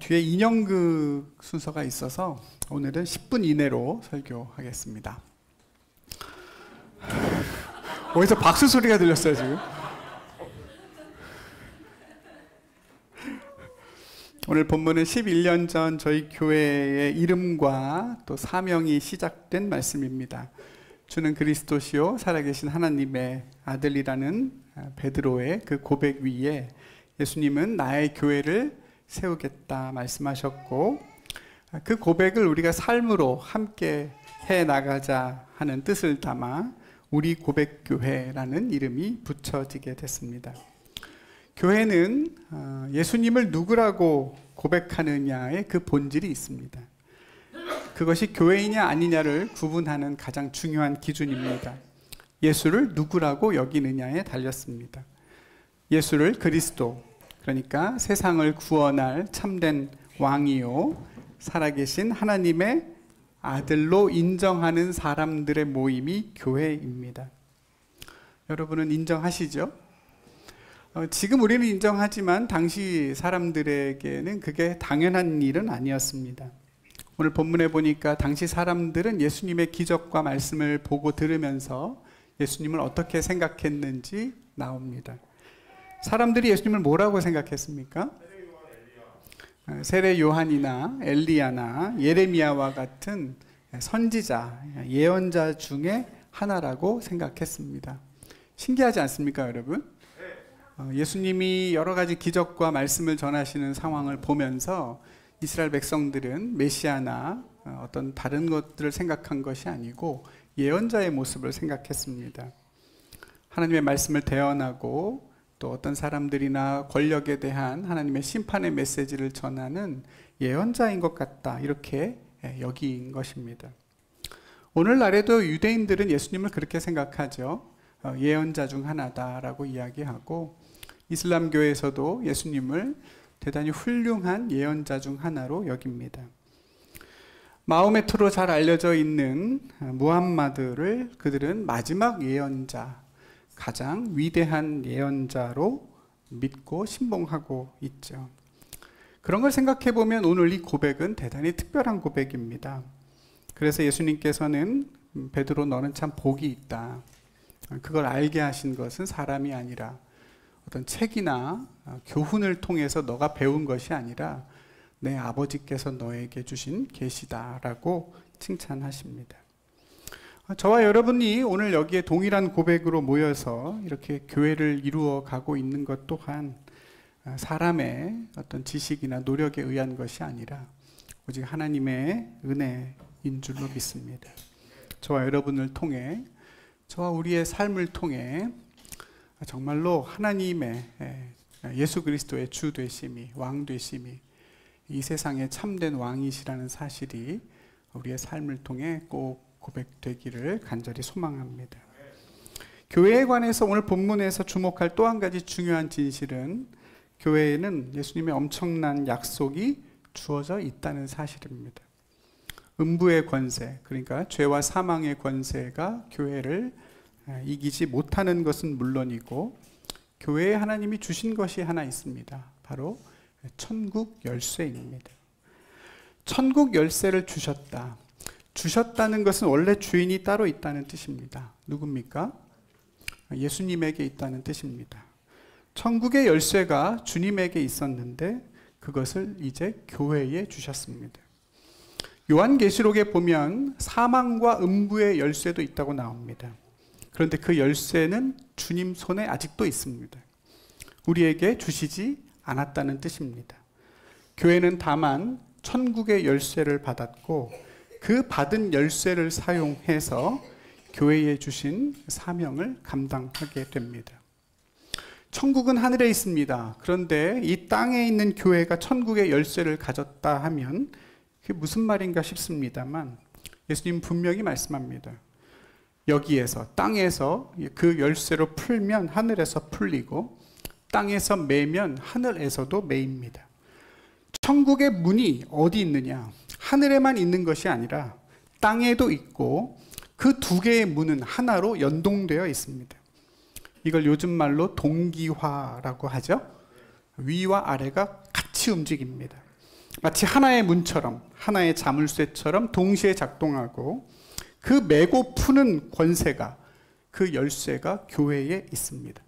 뒤에 인형극 순서가 있어서 오늘은 10분 이내로 설교하겠습니다. 어디서 박수 소리가 들렸어요 지금? 오늘 본문은 11년 전 저희 교회의 이름과 또 사명이 시작된 말씀입니다. 주는 그리스도시요 살아계신 하나님의 아들이라는 베드로의 그 고백 위에 예수님은 나의 교회를 세우겠다 말씀하셨고, 그 고백을 우리가 삶으로 함께 해 나가자 하는 뜻을 담아 우리 고백교회라는 이름이 붙여지게 됐습니다. 교회는 예수님을 누구라고 고백하느냐의 그 본질이 있습니다. 그것이 교회이냐 아니냐를 구분하는 가장 중요한 기준입니다. 예수를 누구라고 여기느냐에 달렸습니다. 예수를 그리스도, 그러니까 세상을 구원할 참된 왕이요 살아계신 하나님의 아들로 인정하는 사람들의 모임이 교회입니다. 여러분은 인정하시죠? 지금 우리는 인정하지만 당시 사람들에게는 그게 당연한 일은 아니었습니다. 오늘 본문에 보니까 당시 사람들은 예수님의 기적과 말씀을 보고 들으면서 예수님을 어떻게 생각했는지 나옵니다. 사람들이 예수님을 뭐라고 생각했습니까? 세례 요한이나 엘리야나 예레미야와 같은 선지자, 예언자 중에 하나라고 생각했습니다. 신기하지 않습니까, 여러분? 예수님이 여러 가지 기적과 말씀을 전하시는 상황을 보면서 이스라엘 백성들은 메시아나 어떤 다른 것들을 생각한 것이 아니고 예언자의 모습을 생각했습니다. 하나님의 말씀을 대언하고 또 어떤 사람들이나 권력에 대한 하나님의 심판의 메시지를 전하는 예언자인 것 같다, 이렇게 여긴 것입니다. 오늘날에도 유대인들은 예수님을 그렇게 생각하죠. 예언자 중 하나다라고 이야기하고, 이슬람교에서도 예수님을 대단히 훌륭한 예언자 중 하나로 여깁니다. 마호메트로 잘 알려져 있는 무함마드를 그들은 마지막 예언자, 가장 위대한 예언자로 믿고 신봉하고 있죠. 그런 걸 생각해 보면 오늘 이 고백은 대단히 특별한 고백입니다. 그래서 예수님께서는 베드로 너는 참 복이 있다, 그걸 알게 하신 것은 사람이 아니라 어떤 책이나 교훈을 통해서 너가 배운 것이 아니라 내 아버지께서 너에게 주신 계시다라고 칭찬하십니다. 저와 여러분이 오늘 여기에 동일한 고백으로 모여서 이렇게 교회를 이루어 가고 있는 것 또한 사람의 어떤 지식이나 노력에 의한 것이 아니라 오직 하나님의 은혜인 줄로 믿습니다. 저와 여러분을 통해, 저와 우리의 삶을 통해 정말로 하나님의 예수 그리스도의 주 되심이, 왕 되심이 이 세상의 참된 왕이시라는 사실이 우리의 삶을 통해 꼭 고백되기를 간절히 소망합니다. 교회에 관해서 오늘 본문에서 주목할 또 한 가지 중요한 진실은 교회에는 예수님의 엄청난 약속이 주어져 있다는 사실입니다. 음부의 권세, 그러니까 죄와 사망의 권세가 교회를 이기지 못하는 것은 물론이고, 교회에 하나님이 주신 것이 하나 있습니다. 바로 천국 열쇠입니다. 천국 열쇠를 주셨다. 주셨다는 것은 원래 주인이 따로 있다는 뜻입니다. 누굽니까? 예수님에게 있다는 뜻입니다. 천국의 열쇠가 주님에게 있었는데 그것을 이제 교회에 주셨습니다. 요한계시록에 보면 사망과 음부의 열쇠도 있다고 나옵니다. 그런데 그 열쇠는 주님 손에 아직도 있습니다. 우리에게 주시지 않았다는 뜻입니다. 교회는 다만 천국의 열쇠를 받았고 그 받은 열쇠를 사용해서 교회에 주신 사명을 감당하게 됩니다. 천국은 하늘에 있습니다. 그런데 이 땅에 있는 교회가 천국의 열쇠를 가졌다 하면 그게 무슨 말인가 싶습니다만, 예수님 분명히 말씀합니다. 여기에서, 땅에서 그 열쇠로 풀면 하늘에서 풀리고 땅에서 매면 하늘에서도 매입니다. 천국의 문이 어디 있느냐? 하늘에만 있는 것이 아니라 땅에도 있고 그 두 개의 문은 하나로 연동되어 있습니다. 이걸 요즘 말로 동기화라고 하죠. 위와 아래가 같이 움직입니다. 마치 하나의 문처럼, 하나의 자물쇠처럼 동시에 작동하고 그 매고 푸는 권세가, 그 열쇠가 교회에 있습니다.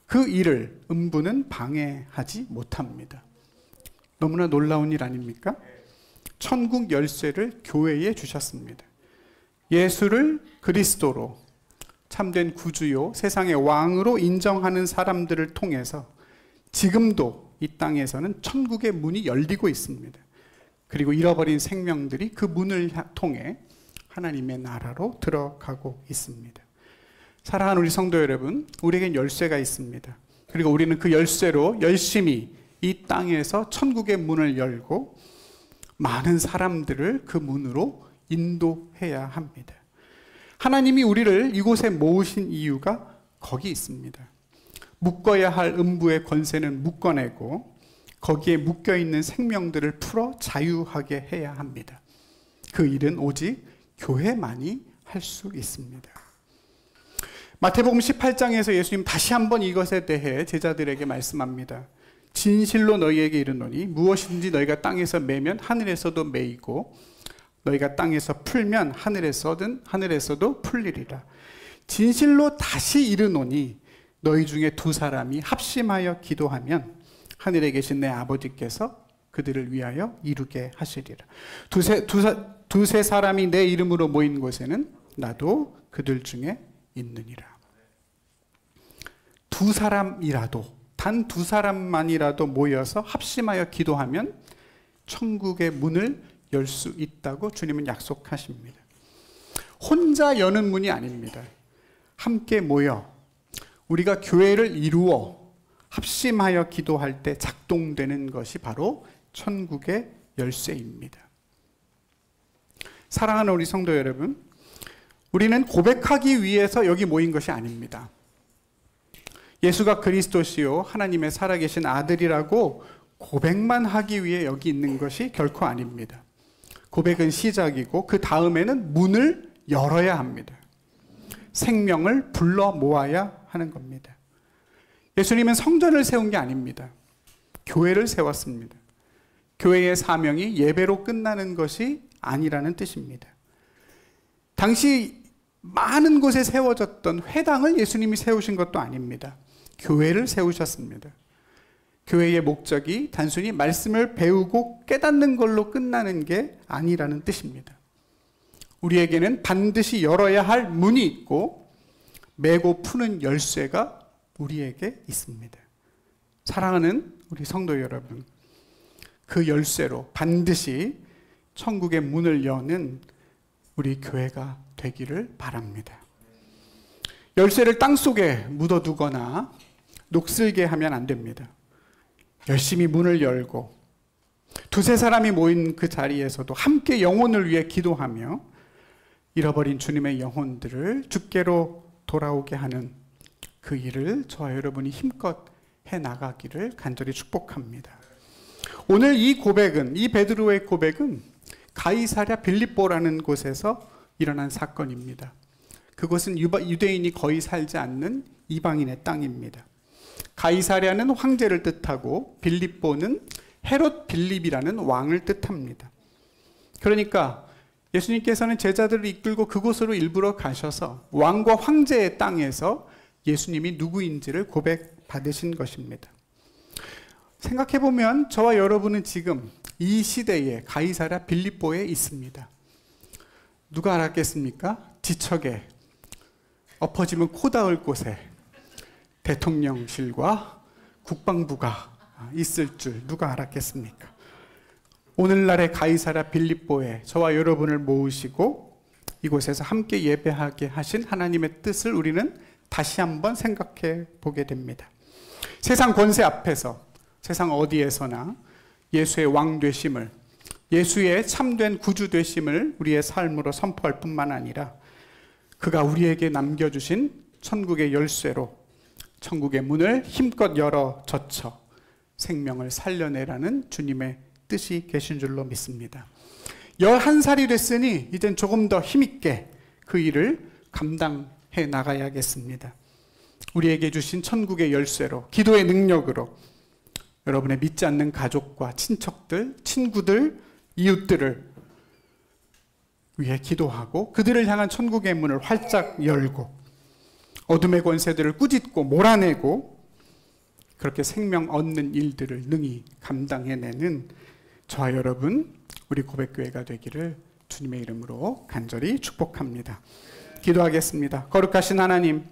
그 일을 음부는 방해하지 못합니다. 너무나 놀라운 일 아닙니까? 천국 열쇠를 교회에 주셨습니다. 예수를 그리스도로, 참된 구주요 세상의 왕으로 인정하는 사람들을 통해서 지금도 이 땅에서는 천국의 문이 열리고 있습니다. 그리고 잃어버린 생명들이 그 문을 통해 하나님의 나라로 들어가고 있습니다. 사랑하는 우리 성도 여러분, 우리에겐 열쇠가 있습니다. 그리고 우리는 그 열쇠로 열심히 이 땅에서 천국의 문을 열고 많은 사람들을 그 문으로 인도해야 합니다. 하나님이 우리를 이곳에 모으신 이유가 거기 있습니다. 묶어야 할 음부의 권세는 묶어내고 거기에 묶여있는 생명들을 풀어 자유하게 해야 합니다. 그 일은 오직 교회만이 할 수 있습니다. 마태복음 18장에서 예수님 다시 한번 이것에 대해 제자들에게 말씀합니다. 진실로 너희에게 이르노니 무엇인지 너희가 땅에서 매면 하늘에서도 매이고 너희가 땅에서 풀면 하늘에서도 풀리리라. 진실로 다시 이르노니 너희 중에 두 사람이 합심하여 기도하면 하늘에 계신 내 아버지께서 그들을 위하여 이루게 하시리라. 두세 사람이 내 이름으로 모인 곳에는 나도 그들 중에 있느니라. 두 사람이라도, 단 두 사람만이라도 모여서 합심하여 기도하면 천국의 문을 열 수 있다고 주님은 약속하십니다. 혼자 여는 문이 아닙니다. 함께 모여 우리가 교회를 이루어 합심하여 기도할 때 작동되는 것이 바로 천국의 열쇠입니다. 사랑하는 우리 성도 여러분, 우리는 고백하기 위해서 여기 모인 것이 아닙니다. 예수가 그리스도시요 하나님의 살아계신 아들이라고 고백만 하기 위해 여기 있는 것이 결코 아닙니다. 고백은 시작이고 그 다음에는 문을 열어야 합니다. 생명을 불러 모아야 하는 겁니다. 예수님은 성전을 세운 게 아닙니다. 교회를 세웠습니다. 교회의 사명이 예배로 끝나는 것이 아니라는 뜻입니다. 당시 많은 곳에 세워졌던 회당을 예수님이 세우신 것도 아닙니다. 교회를 세우셨습니다. 교회의 목적이 단순히 말씀을 배우고 깨닫는 걸로 끝나는 게 아니라는 뜻입니다. 우리에게는 반드시 열어야 할 문이 있고 매고 푸는 열쇠가 우리에게 있습니다. 사랑하는 우리 성도 여러분, 그 열쇠로 반드시 천국의 문을 여는 우리 교회가 되기를 바랍니다. 열쇠를 땅속에 묻어두거나 녹슬게 하면 안 됩니다. 열심히 문을 열고 두세 사람이 모인 그 자리에서도 함께 영혼을 위해 기도하며 잃어버린 주님의 영혼들을 주께로 돌아오게 하는 그 일을 저와 여러분이 힘껏 해나가기를 간절히 축복합니다. 오늘 이 고백은, 이 베드로의 고백은 가이사랴 빌립보라는 곳에서 일어난 사건입니다. 그곳은 유대인이 거의 살지 않는 이방인의 땅입니다. 가이사랴는 황제를 뜻하고 빌립보는 헤롯 빌립이라는 왕을 뜻합니다. 그러니까 예수님께서는 제자들을 이끌고 그곳으로 일부러 가셔서 왕과 황제의 땅에서 예수님이 누구인지를 고백받으신 것입니다. 생각해보면 저와 여러분은 지금 이 시대에 가이사랴 빌립보에 있습니다. 누가 알았겠습니까? 지척에 엎어지면 코 닿을 곳에 대통령실과 국방부가 있을 줄 누가 알았겠습니까? 오늘날의 가이사랴 빌립보에 저와 여러분을 모으시고 이곳에서 함께 예배하게 하신 하나님의 뜻을 우리는 다시 한번 생각해 보게 됩니다. 세상 권세 앞에서, 세상 어디에서나 예수의 왕 되심을, 예수의 참된 구주 되심을 우리의 삶으로 선포할 뿐만 아니라 그가 우리에게 남겨주신 천국의 열쇠로 천국의 문을 힘껏 열어 젖혀 생명을 살려내라는 주님의 뜻이 계신 줄로 믿습니다. 11살이 됐으니 이젠 조금 더 힘있게 그 일을 감당해 나가야겠습니다. 우리에게 주신 천국의 열쇠로, 기도의 능력으로 여러분의 믿지 않는 가족과 친척들, 친구들, 이웃들을 위해 기도하고 그들을 향한 천국의 문을 활짝 열고 어둠의 권세들을 꾸짖고 몰아내고 그렇게 생명 얻는 일들을 능히 감당해내는 저와 여러분, 우리 고백교회가 되기를 주님의 이름으로 간절히 축복합니다. 기도하겠습니다. 거룩하신 하나님,